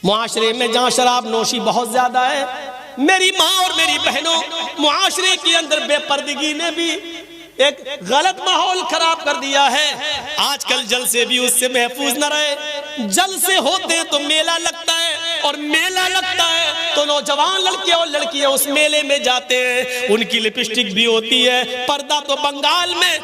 معاشرے میں جہاں شراب نوشی بہت زیادہ ہے، میری ماں اور میری بہنوں، معاشرے کے اندر بے پردگی نے بھی ایک غلط ماحول خراب کر دیا ہے۔ آج کل جلسے بھی اس سے محفوظ نہ رہے، جلسے ہوتے ہیں تو میلہ لگتا ہے، اور میلہ لگتا ہے تو نوجوان لڑکے اور لڑکیاں اس میلے میں جاتے ہیں، ان کی لپسٹک بھی ہوتی ہے، پردہ تو بنگال میں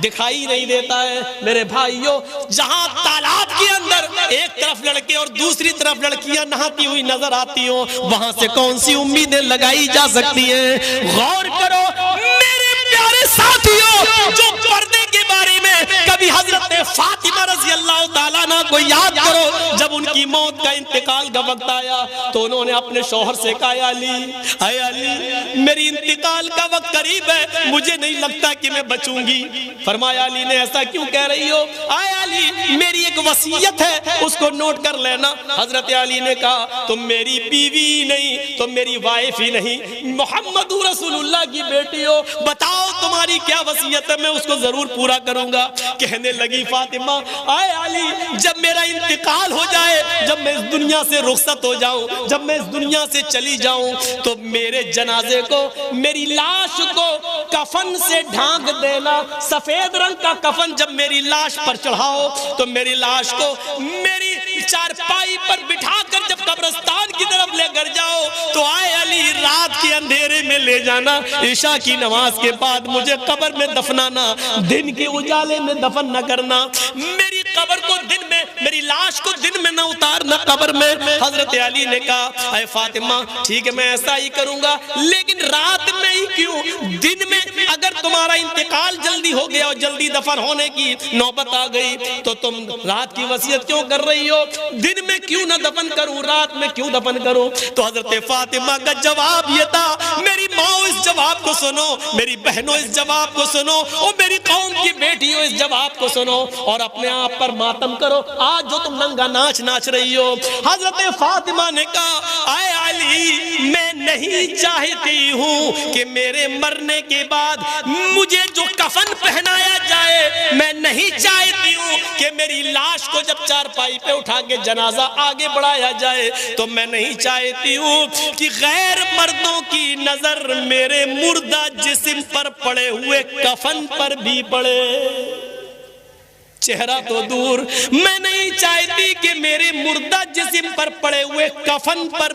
دکھائی نہیں دیتا ہے۔ میرے بھائیوں، جہاں تالاب کے اندر ایک طرف لڑکے اور دوسری طرف لڑکیاں نہاتی ہوئی نظر آتی ہوں، وہاں سے کون سی امیدیں لگائی جا سکتی ہیں؟ غور کرو میرے پیارے ساتھیوں، جو پردے کے بارے میں کبھی حضرت فاطمہ رضی اللہ تعالیٰ عنہ کو یاد کرو، جب ان کی موت کا انتقال کا وقت آیا تو انہوں نے اپنے شوہر سے کہا، اے علی میری انتقال کا وقت قریب ہے، مجھے نہیں لگتا کہ میں بچوں گی۔ فرمایا علی نے ایسا کیوں کہہ رہی ہو؟ اے علی میری ایک وصیت ہے، اس کو نوٹ کر لینا۔ حضرت علی نے کہا، تم میری بیوی نہیں، تم میری وائف ہی نہیں، محمد رسول اللہ کی بیٹی ہو، بتاؤ تمہاری کیا وصیت ہے، میں اس کو ضرور پورا کروں گا۔ کہنے لگی فاطمہ، اے علی جب میرا انتقال ہو جائے، جب میں اس دنیا سے رخصت ہو جاؤں، جب میں اس دنیا سے چلی جاؤں، تو میرے جنازے کو، میری لاش کو کفن سے ڈھانک دینا۔ سفید رنگ کا کفن جب میری لاش پر چڑھاؤ تو میری لاش کو میری چارپائی پر بٹھا کر جب قبرستان کی طرف لے کر جاؤ تو اے علی رات کے اندھیرے میں لے جانا، عشاء کی نماز کے بعد مجھے قبر میں دفنانا، دن کے اجالے میں دفن نہ کرنا، میری قبر کو دن میں، میری لاش کو دن میں نہ اتارنا قبر میں۔ حضرت علی نے کہا، اے فاطمہ ٹھیک ہے میں ایسا ہی کروں گا، لیکن رات میں ہی کیوں؟ دن میں اگر تمہارا انتقال جلدی ہو گیا اور جلدی دفن ہونے کی نوبت آ گئی تو تم رات کی وصیت کیوں کر رہی ہو؟ دن میں کیوں نہ دفن کروں، رات میں کیوں دفن کروں؟ تو حضرت فاطمہ کا جواب یہ تھا، میری ماں اس جواب کو سنو، میری بہنوں اس جواب کو سنو، اور میری قوم کی بیٹیوں اس جواب کو سنو، اور اپنے آپ پر ماتم کرو۔ آج جو تم ننگا ناچ ناچ رہی ہو، حضرت فاطمہ نے کہا، اے علی میں نہیں چاہتی ہوں کہ میرے مرنے کے بعد مجھے جو کفن پہنایا جائے، میں نہیں چاہتی ہوں کہ میری لاش کو جب چارپائی پہ اٹھا کے جنازہ آگے بڑھایا جائے تو میں نہیں چاہتی ہوں کہ غیر مردوں کی نظر میرے مردہ جسم پر پڑے ہوئے کفن پر بھی پڑے۔ چہرہ تو دور، میں نہیں چاہتی کہ میرے مردہ جسم پر پڑے ہوئے کفن پر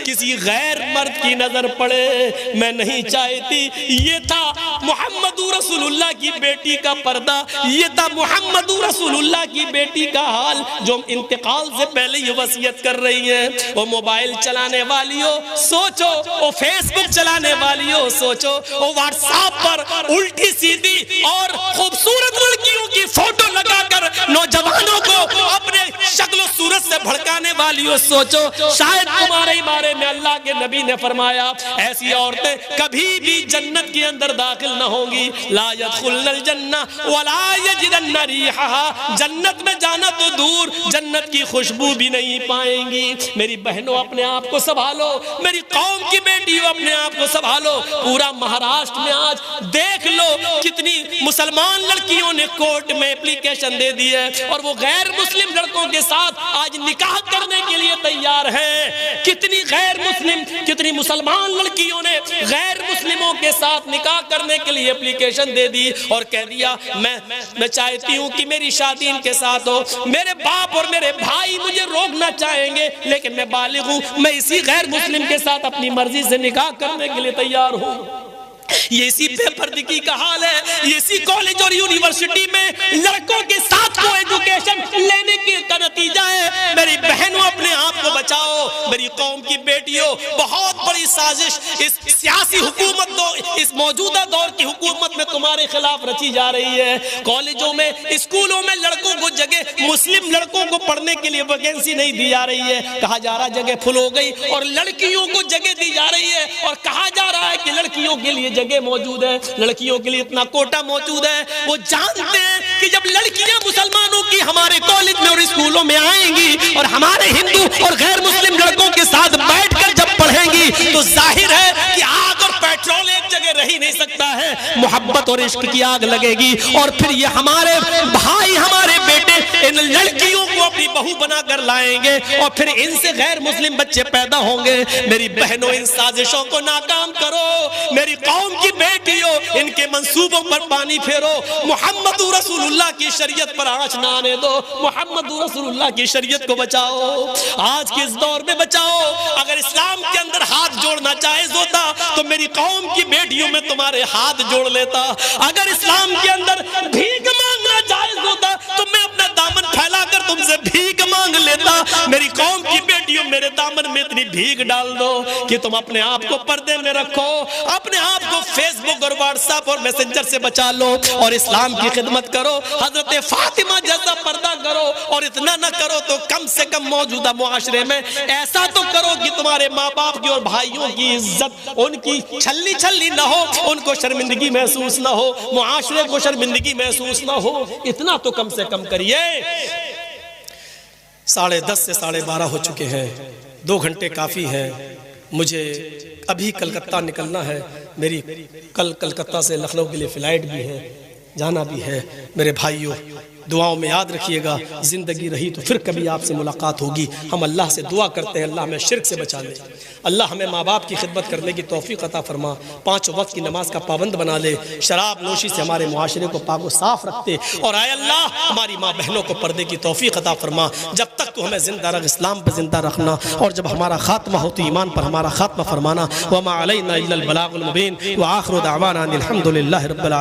کسی غیر مرد کی نظر پڑے، میں نہیں چاہتی۔ یہ تھا محمد رسول اللہ کی بیٹی کا پردہ، یہ تھا محمد رسول اللہ کی بیٹی کا حال جو انتقال سے پہلے یہ وصیت کر رہی ہیں۔ وہ موبائل چلانے والی ہو سوچو، وہ فیس بک چلانے والی ہو سوچو، وہ واٹس ایپ پر الٹی سیدھی اور خوبصورت لڑکیوں کی فوٹو لگا کر نوجوانوں کو اپنے شکل و صورت سے بھڑکانے والی ہو سوچو، شاید تمہارے بارے میں اللہ کے نبی نے فرمایا ایسی عورتیں کبھی بھی جنت کے اندر داخل نہ ہوں گی، لا يدخلن الجنہ ولا یجدن ریحہا، جنت میں جانا تو دور جنت کی خوشبو بھی نہیں پائیں گی۔ میری بہنوں اپنے آپ کو سنبھالو، میری قوم کی بیٹیوں اپنے آپ کو سنبھالو۔ پورا مہاراشٹر میں آج دیکھ لو کتنی مسلمان لڑکیوں نے کورٹ میں اپلیکیشن دے دی ہے اور وہ غیر مسلم لڑکوں کے ساتھ آج نکاح کرنے کے لیے تیار ہیں۔ کتنی غیر مسلم، کتنی مسلمان لڑکیوں نے غیر مسلموں کے ساتھ نکاح کرنے کے لیے اپلیکیشن دے دی اور کہہ دیا میں چاہتی ہوں کہ میری شادی ان کے ساتھ ہو، میرے باپ اور میرے بھائی مجھے روکنا چاہیں گے لیکن میں بالغ ہوں، میں اسی غیر مسلم کے ساتھ اپنی مرضی سے نکاح کرنے کے لیے تیار ہوں۔ یہ اسی بے پردگی کا حال ہے، یہ اسی کالج اور یونیورسٹی میں لڑکوں کے ساتھ کو ایڈوکیشن لینے کا نتیجہ ہے۔ میری بہنوں اپنے آپ کو بچاؤ، میری قوم کی بیٹیوں، بہت بڑی سازش اس سیاسی حکومت اس موجودہ دور کی حکومت میں تمہارے خلاف رچی جا رہی ہے۔ کالجوں میں، اسکولوں میں لڑکوں کو جگہ، مسلم لڑکوں کو پڑھنے کے لیے ویکینسی نہیں دی جا رہی ہے، کہا جا رہا جگہ فل ہو گئی، اور لڑکیوں کو جگہ دی جا رہی ہے اور کہا جا رہا ہے کہ لڑکیوں کے لیے جگہ موجود ہے، لڑکیوں کے لیے اتنا کوٹا موجود ہے۔ وہ جانتے ہیں کہ جب لڑکیاں مسلمانوں کی ہمارے کالج میں اور اسکولوں میں آئیں گی اور ہمارے ہندو اور غیر مسلم لڑکوں کے ساتھ بیٹھ کر جب پڑھیں گی تو ظاہر ہے کہ آگ اور پیٹرول ایک جگہ رہ ہی نہیں سکتا ہے۔ محبت اور عشق کی آگ لگے گی، اور پھر یہ ہمارے بھائی ہمارے بیٹے ان لڑکیوں کو اپنی بہو بنا کر لائیں گے، اور پھر ان سے غیر مسلم بچے پیدا ہوں گے۔ میری بہنوں ان سازشوں کو ناکام کرو، میری قوم کی بیٹیوں ان کے منصوبوں پر پانی پھیرو، محمد رسول اللہ کی شریعت پر آنچ نہ آنے دو، محمد رسول اللہ کی شریعت کو بچاؤ، آج کے اس دور میں بچاؤ۔ اگر اسلام کے اندر ہاتھ جوڑنا جائز ہوتا تو میری قوم کی بیٹیوں میں تمہارے ہاتھ جوڑ لیتا، اگر اسلام کے اندر بھیک مانگنا جائز ہوتا تو میں اپنا دامن پھیلا کر تم سے بھیک مانگ لیتا۔ میری قوم کی بیٹیوں میرے دامن میں اتنی بھیک ڈال دو کہ تم اپنے آپ کو پردے میں رکھو، اپنے آپ کو فیس بک اور واٹس ایپ اور میسنجر سے بچا لو اور اسلام کی خدمت کرو، حضرت فاطمہ جیسا پردہ کرو، اور اتنا نہ کرو تو کم سے کم موجودہ معاشرے میں ایسا تو کرو کہ تمہارے ماں باپ کی اور بھائیوں کی عزت ان کی چھلی چھلی نہ ہو، ان کو شرمندگی محسوس نہ ہو، معاشرے کو شرمندگی محسوس نہ ہو، اتنا تو کم سے کم کریے۔ 10:30 سے 12:30 ہو چکے ہیں، 2 گھنٹے کافی ہے، مجھے ابھی کلکتہ نکلنا ہے، میری کل کلکتہ سے لکھنؤ کے لیے فلائٹ بھی ہے، جانا بھی ہے۔ میرے بھائیوں دعاؤں میں یاد رکھیے گا، زندگی رہی تو پھر کبھی آپ سے ملاقات ہوگی۔ ہم اللہ سے دعا کرتے ہیں اللہ ہمیں شرک سے بچا لے، اللہ ہمیں ماں باپ کی خدمت کرنے کی توفیق عطا فرما، 5 وقت کی نماز کا پابند بنا لے، شراب نوشی سے ہمارے معاشرے کو پاک و صاف رکھتے، اور اے اللہ ہماری ماں بہنوں کو پردے کی توفیق عطا فرما۔ جب تک تو ہمیں زندہ رکھ، اسلام پر زندہ رکھنا، اور جب ہمارا خاتمہ ہو تو ایمان پر ہمارا خاتمہ فرمانا۔ وما علینا الا البلاغ المبین، وآخر دعوانا ان الحمد للہ رب العالمین۔